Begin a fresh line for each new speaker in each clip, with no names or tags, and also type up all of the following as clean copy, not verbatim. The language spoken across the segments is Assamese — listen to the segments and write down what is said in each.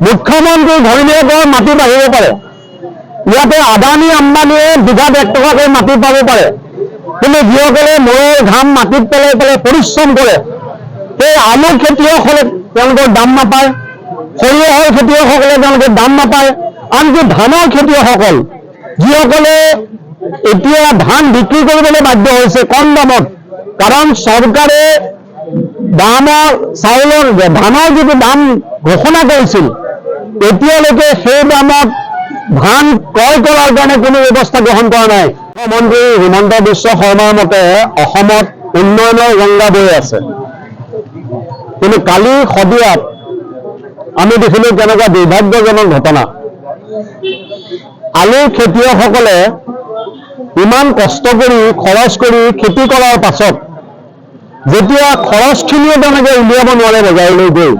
মুখ্যমন্ত্ৰী ঘৈণীয়েকৰ মাটি বাঢ়িব পাৰে। ইয়াতে আদানী আম্বানীয়ে বিঘাত 1 টকাকৈ মাটি পাব পাৰে, কিন্তু যিসকলে মূৰৰ ঘাম মাটিত পেলাই পেলাই পৰিশ্ৰম কৰে, সেই আলু খেতিয়কসকলে তেওঁলোকৰ দাম নাপায়, সৰিয়হৰ খেতিয়কসকলে তেওঁলোকে দাম নাপায়, আনকি ধানৰ খেতিয়কসকল যিসকলে এতিয়া ধান বিক্ৰী কৰিবলৈ বাধ্য হৈছে কম দামত, কাৰণ চৰকাৰে দামৰ চাউলৰ ধানৰ যিটো দাম ঘোষণা কৰিছিল, এতিয়ালৈকে সেই দামত ধান ক্ৰয় কৰাৰ কাৰণে কোনো ব্যৱস্থা গ্ৰহণ কৰা নাই। মন্ত্ৰী হিমন্ত বিশ্ব শৰ্মাৰ মতে অসমত উন্নয়নৰ গংগা বৈ আছে, কিন্তু কালি সদিয়াত আমি দেখিলোঁ কেনেকুৱা দুৰ্ভাগ্যজনক ঘটনা। আলুৰ খেতিয়কসকলে ইমান কষ্ট কৰি খৰচ কৰি খেতি কৰাৰ পাছত যেতিয়া খৰচখিনিও তেওঁলোকে উলিয়াব নোৱাৰে বজাৰলৈ গৈ,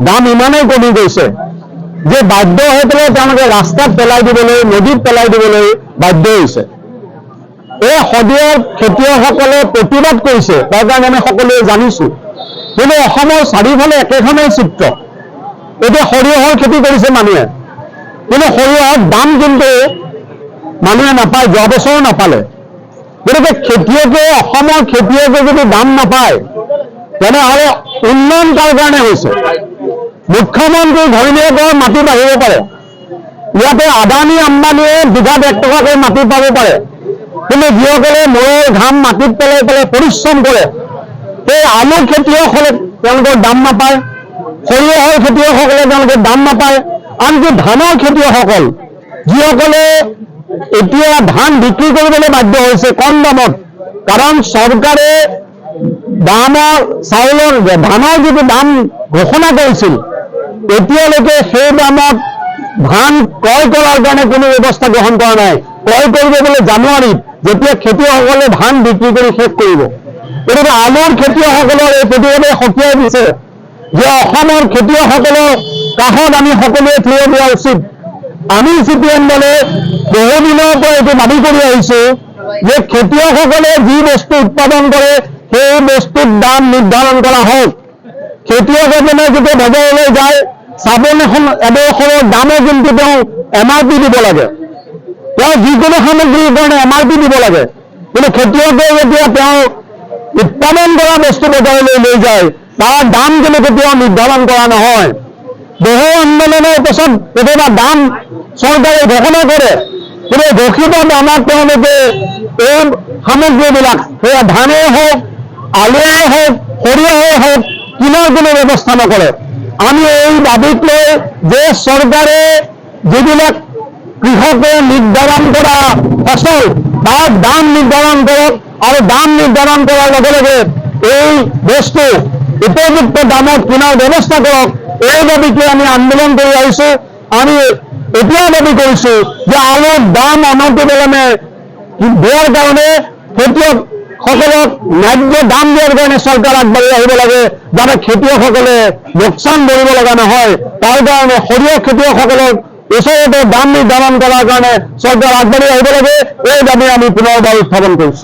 দাম ইমানেই কমি গৈছে যে বাধ্য হৈ পেলাই তেওঁলোকে ৰাস্তাত পেলাই দিবলৈ, নদীত পেলাই দিবলৈ বাধ্য হৈছে। এই সদিয়াৰ খেতিয়কসকলে প্ৰতিবাদ কৰিছে, তাৰ কাৰণে আমি সকলোৱে জানিছোঁ, কিন্তু অসমৰ চাৰিওফালে একেখনেই চিত্ৰ। এতিয়া সৰিয়হৰ খেতি কৰিছে মানুহে, কিন্তু সৰিয়হৰ দাম কিন্তু মানুহে নাপায়, যোৱা বছৰো নাপালে। গতিকে খেতিয়কে, অসমৰ খেতিয়কে যদি দাম নাপায়, তেনেহ'লে উন্নয়ন তাৰ কাৰণে হৈছে। মুখ্যমন্ত্ৰী ঘৈণীয়েকৰ মাটি বাঢ়িব পাৰে। ইয়াতে আদানী আম্বানীয়ে বিঘাত 1 টকাকৈ মাটি পাব পাৰে, কিন্তু যিসকলে মূৰৰ ঘাম মাটিত পেলাই পেলাই পৰিশ্ৰম কৰে, সেই আলু খেতিয়কসকলে তেওঁলোকৰ দাম নাপায়, সৰিয়হৰ খেতিয়কসকলে তেওঁলোকে দাম নাপায়, আনকি ধানৰ খেতিয়কসকল যিসকলে এতিয়া ধান বিক্ৰী কৰিবলৈ বাধ্য হৈছে কম দামত, কাৰণ চৰকাৰে দামৰ চাউলৰ ধানৰ যিটো দাম ঘোষণা কৰিছিল, এতিয়ালৈকে সেই দামত ধান ক্ৰয় কৰাৰ কাৰণে কোনো ব্যৱস্থা গ্ৰহণ কৰা নাই। ক্ৰয় কৰিব বোলে জানুৱাৰীত, যেতিয়া খেতিয়কসকলে ধান বিক্ৰী কৰি শেষ কৰিব। গতিকে আলুৰ খেতিয়কসকলৰ এই প্ৰতিবাদে সকীয়াই দিছে যে অসমৰ খেতিয়কসকলৰ কাষত আমি সকলোৱে থিয় দিয়া উচিত। আমি CPM দলে বহুদিনৰ পৰা এইটো দাবী কৰি আহিছোঁ যে খেতিয়কসকলে যি বস্তু উৎপাদন কৰে সেই বস্তুৰ দাম নিৰ্ধাৰণ কৰা হওক। খেতিয়ক এজনে যেতিয়া বজাৰলৈ যায়, চাবোন এডোখৰৰ দামে কিন্তু তেওঁ MRP দিব লাগে, তেওঁ যিকোনো সামগ্ৰীৰ কাৰণে MRP দিব লাগে, কিন্তু খেতিয়কে যেতিয়া তেওঁ উৎপাদন কৰা বস্তু বজাৰলৈ লৈ যায়, তাৰ দাম কিন্তু কেতিয়াও নিৰ্ধাৰণ কৰা নহয়। বহু আন্দোলনৰ পাছত কেতিয়াবা দাম চৰকাৰে ঘোষণা কৰে, কিন্তু ঘোষিত দামত তেওঁলোকে এই সামগ্ৰীবিলাক, সেয়া ধানেই হওক, আলুৱেই হওক, সৰিয়হেই হওক, কিনাৰ কোনো ব্যৱস্থা নকৰে। আমি এই দাবীক লৈ যে চৰকাৰে যিবিলাক কৃষকে নিৰ্ধাৰণ কৰা ফচল, তাৰ দাম নিৰ্ধাৰণ কৰক, আৰু দাম নিৰ্ধাৰণ কৰাৰ লগে লগে এই বস্তু উপযুক্ত দামত কিনাৰ ব্যৱস্থা কৰক। এই দাবীকে আমি আন্দোলন কৰি আহিছোঁ। আমি এতিয়াও দাবী কৰিছোঁ যে আলুৰ দাম অনতিবিলম্বে দিয়াৰ কাৰণে, খেতিয়কসকলক ন্যায্য দাম দিয়াৰ কাৰণে চৰকাৰ আগবাঢ়ি আহিব লাগে, যাতে খেতিয়কসকলে লোকচান ভৰিব লগা নহয়। তাৰ কাৰণে সৰিয়হ খেতিয়কসকলক ওচৰতে দাম নিৰ্ধাৰণ কৰাৰ কাৰণে চৰকাৰ আগবাঢ়ি আহিব লাগে। এই দাবী আমি পুনৰবাৰ উত্থাপন কৰিছোঁ।